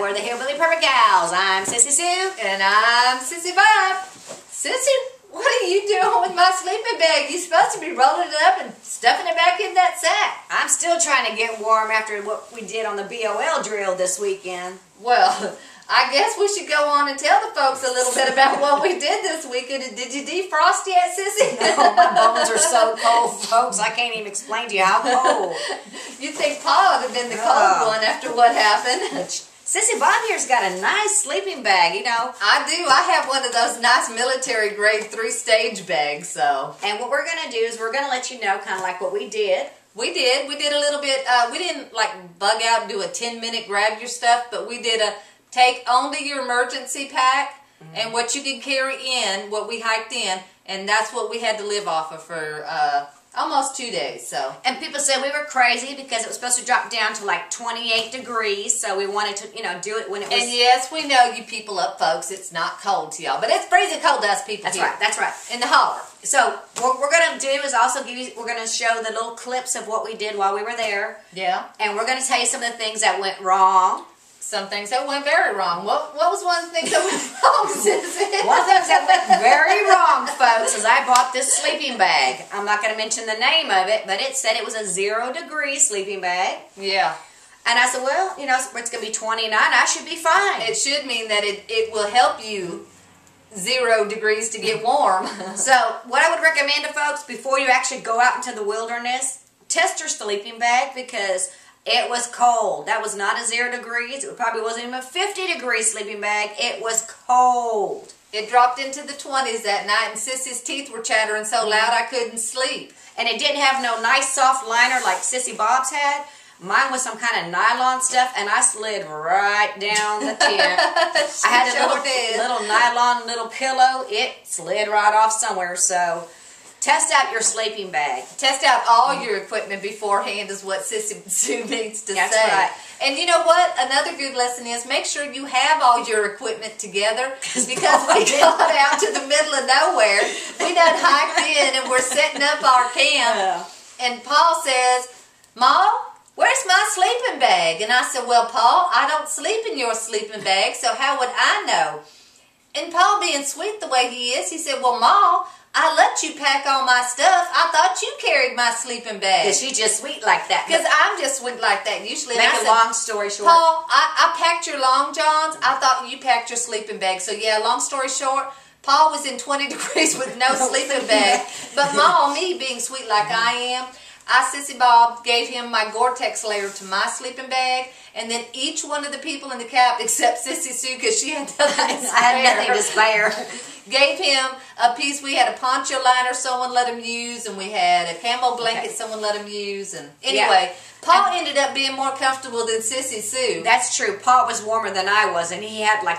we're the Hillbilly Perfect Gals. I'm Sissy Sue. And I'm Sissy Bob. Sissy, what are you doing with my sleeping bag? You're supposed to be rolling it up and stuffing it back in that sack. I'm still trying to get warm after what we did on the WROL drill this weekend. Well, I guess we should go on and tell the folks a little bit about what we did this weekend. Did you defrost yet, Sissy? No, my bones are so cold, folks. I can't even explain to you how cold. You'd think Paul would have been the cold one after what happened. Sissy Bob here's got a nice sleeping bag, you know. I do. I have one of those nice military grade 3-stage bags, so. And what we're going to do is we're going to let you know kind of like what we did. We did a little bit, we didn't like bug out and do a 10-minute grab your stuff, but we did a take only your emergency pack and what you could carry in, what we hiked in, and that's what we had to live off of for almost 2 days. So. And people said we were crazy because it was supposed to drop down to like 28 degrees, so we wanted to, you know, do it when it was... And yes, we know you people up, folks, it's not cold to y'all, but it's freezing cold to us people here. That's right. In the holler. So what we're going to do is also give you, we're going to show the little clips of what we did while we were there. Yeah. And we're going to tell you some of the things that went wrong. Some things that went very wrong. What was one of the things that went wrong, Sissy? One of the things that went very wrong, folks, is I bought this sleeping bag. I'm not going to mention the name of it, but it said it was a 0-degree sleeping bag. Yeah. And I said, well, you know, it's going to be 29. I should be fine. It should mean that it will help you 0 degrees to get warm. So what I would recommend to folks before you actually go out into the wilderness, test your sleeping bag because it was cold. That was not a 0 degrees. It probably wasn't even a 50-degree sleeping bag. It was cold. It dropped into the 20s that night, and Sissy's teeth were chattering so loud I couldn't sleep. And it didn't have no nice soft liner like Sissy Bob's had. Mine was some kind of nylon stuff, and I slid right down the tent. I had a little nylon little pillow. It slid right off somewhere, so... Test out your sleeping bag. Test out all your equipment beforehand is what Sissy Sue needs to say. That's right. And you know what? Another good lesson is make sure you have all your equipment together because we got out to the middle of nowhere. We done hiked in and we're setting up our camp. And Paul says, Mom, where's my sleeping bag? And I said, well, Paul, I don't sleep in your sleeping bag, so how would I know? And Paul, being sweet the way he is, he said, well, Mom, I let you pack all my stuff. I thought you carried my sleeping bag. Because she's just sweet like that. Because I'm just sweet like that usually. Make a long story short. Paul, I packed your long johns. I thought you packed your sleeping bag. So yeah, long story short, Paul was in 20 degrees with no sleeping bag. But Mom, me being sweet like I am, Sissy Bob gave him my Gore-Tex layer to my sleeping bag, and then each one of the people in the camp, except Sissy Sue, because she had nothing to spare. I had nothing to spare. Gave him a piece. We had a poncho liner someone let him use, and we had a camo blanket someone let him use. And anyway, Paul ended up being more comfortable than Sissy Sue. That's true. Paul was warmer than I was, and he had like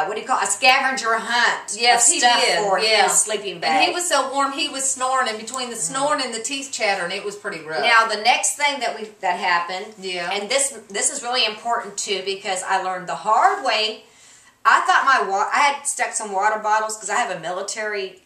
what do you call it? A scavenger hunt. Yes, he did. For his sleeping bag. And he was so warm, he was snoring, and between the snoring and the teeth chattering, it was pretty rough. Now, the next thing that happened, and this is really important too because I learned the hard way. I thought I had stuck some water bottles because I have a military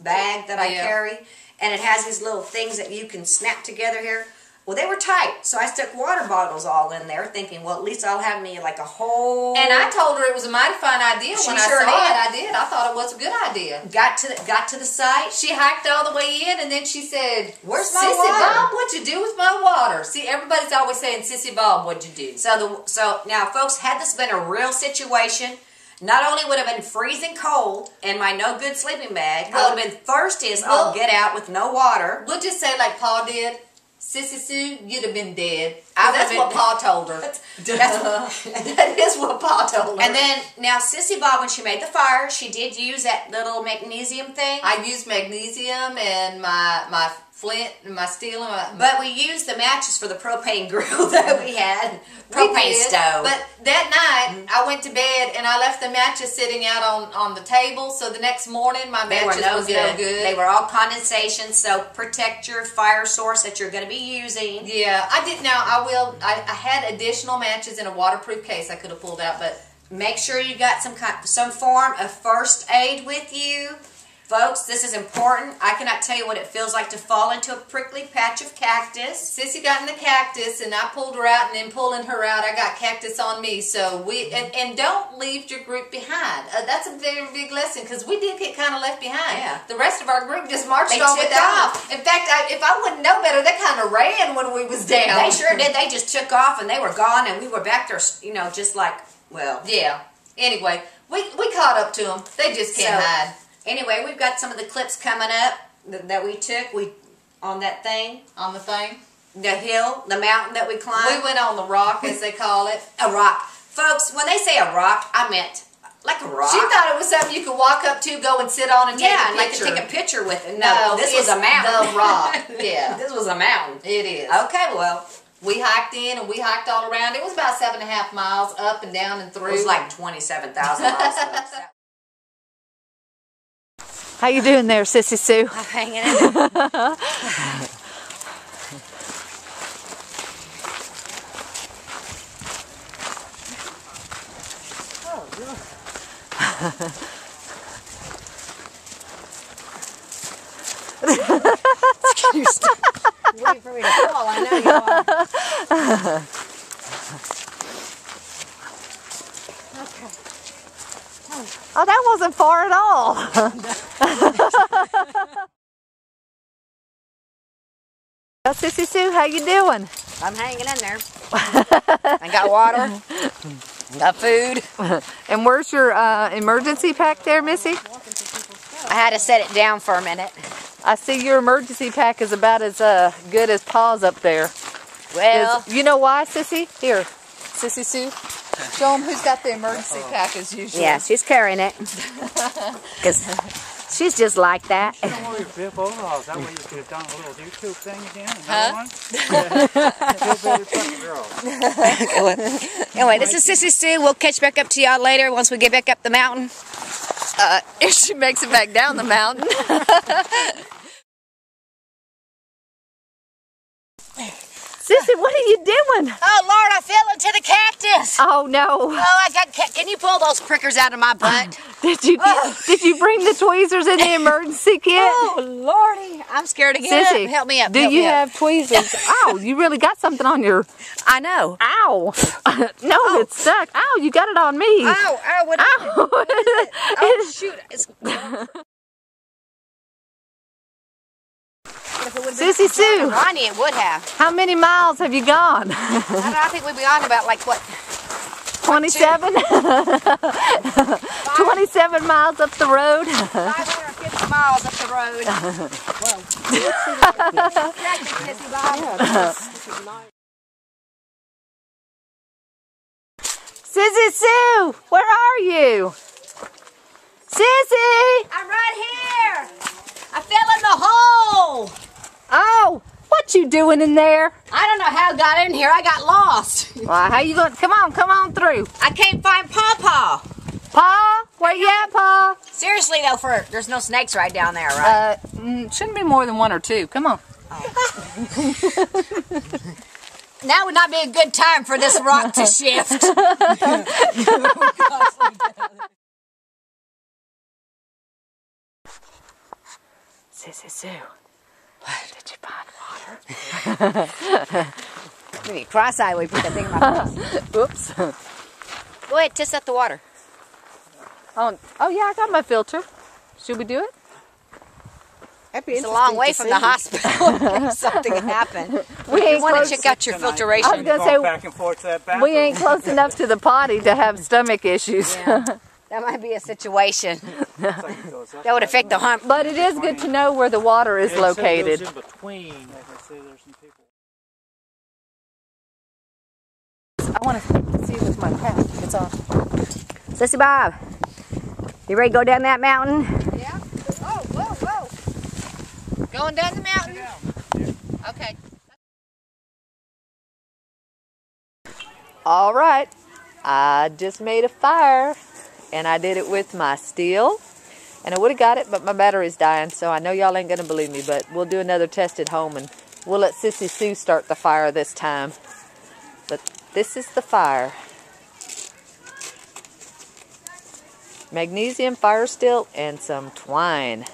bag that I carry, and it has these little things that you can snap together here. Well, they were tight, so I stuck water bottles all in there thinking, well, at least I'll have me like a whole... And I told her it was a mighty fine idea when I saw it. I did. I thought it was a good idea. Got to the site. She hiked all the way in, and then she said, where's my Sissy water? Bob, what'd you do with my water? See, everybody's always saying, Sissy Bob, what'd you do? So now, folks, had this been a real situation, not only would have been freezing cold in my no good sleeping bag, I would have been thirsty as all get out with no water. We'll just say like Paul did. Sissy Sue, you'd have been dead. That's what Pa told her. That is what Pa told her. And then, now Sissy Bob, when she made the fire, she did use that little magnesium thing. I used magnesium and my flint and my steel. But we used the matches for the propane grill that we had. Propane stove. But that night, I went to bed and I left the matches sitting out on the table. So the next morning, my matches was no good. They were all condensation, so protect your fire source that you're going to be using. Yeah, I did. Now, I had additional matches in a waterproof case I could have pulled out, but make sure you got some form of first aid with you. Folks, this is important. I cannot tell you what it feels like to fall into a prickly patch of cactus. Sissy got in the cactus, and I pulled her out, and then pulling her out, I got cactus on me. So and don't leave your group behind. That's a very big lesson, because we did get kind of left behind. Yeah. The rest of our group just marched on without us. In fact, if I wouldn't know better, they kind of ran when we was down. They sure did. They just took off, and they were gone, and we were back there, you know, just like, well. Yeah. Anyway, we caught up to them. They just can't hide. Anyway, we've got some of the clips coming up that we took on that thing. On the thing? The hill, the mountain that we climbed. We went on the rock, as they call it. A rock. Folks, when they say a rock, I meant like a rock. She thought it was something you could walk up to, go and sit on and take a picture. Yeah, like to take a picture with it. No, this was a mountain. The rock. Yeah. This was a mountain. It is. Okay, well. We hiked in and we hiked all around. It was about 7.5 miles up and down and through. It was like 27,000 miles. How you doing there, Sissy Sue? I'm hanging in there. You're waiting for me to fall. I know you are. Okay. Oh, that wasn't far at all. Well, Sissy Sue, how you doing? I'm hanging in there. I got water. Got food. And where's your emergency pack there, Missy? I had to set it down for a minute. I see your emergency pack is about as good as Pa's up there. Well, you know why, Sissy? Here, Sissy Sue. Show them who's got the emergency pack as usual. yeah, she's carrying it. Because she's just like that. You don't want your bib overalls. That way you could have done a little YouTube thing again. Another one. Anyway, this is Sissy Sue. We'll catch back up to y'all later once we get back up the mountain. If she makes it back down the mountain. Sissy, what are you doing? Oh, Lord, I fell into the cactus. Oh, no. Oh, can you pull those prickers out of my butt? Did you bring the tweezers in the emergency kit? Oh, Lordy. I'm scared to get Sissy, up. Help me up. Do you have tweezers? Ow, you really got something on your... I know. Ow. No, it's stuck. Ow, you got it on me. Ow, what oh, shoot. Sissy Sue, Ronnie, it would have. how many miles have you gone? I think we'd be on about like what? 27? 27 miles up the road. 550 miles up the road. Sissy Sue, where are you? Sissy! I'm right here. I fell in the hole. Oh, what you doing in there? I don't know how I got in here. I got lost. Well, how you going? Come on through. I can't find Pawpaw. Pa, where you at, Pa? Seriously though, there's no snakes right down there, right? Shouldn't be more than one or two. Come on. Now would not be a good time for this rock to shift. Sissy Sue, did you find water? Maybe cross-eyed we put that thing in my face. Oops. Go ahead, test out the water. Oh yeah, I got my filter. Should we do it? It's a long way from the hospital. If something happened. We ain't want close. to check out your filtration. I was gonna say back and forth to that bathroom. we ain't close enough to the potty to have stomach issues. Yeah. That might be a situation. That would affect the hump. But it is good to know where the water is located. In between. There's some people. I want to see with my pack. It's on. Sissy Bob, you ready to go down that mountain? Yeah. Oh, whoa. Going down the mountain? Yeah. Okay. All right. I just made a fire, and I did it with my steel. And I would have got it, but my battery's dying, so I know y'all ain't going to believe me, but we'll do another test at home, and we'll let Sissy Sue start the fire this time. But this is the fire. Magnesium fire stilt and some twine.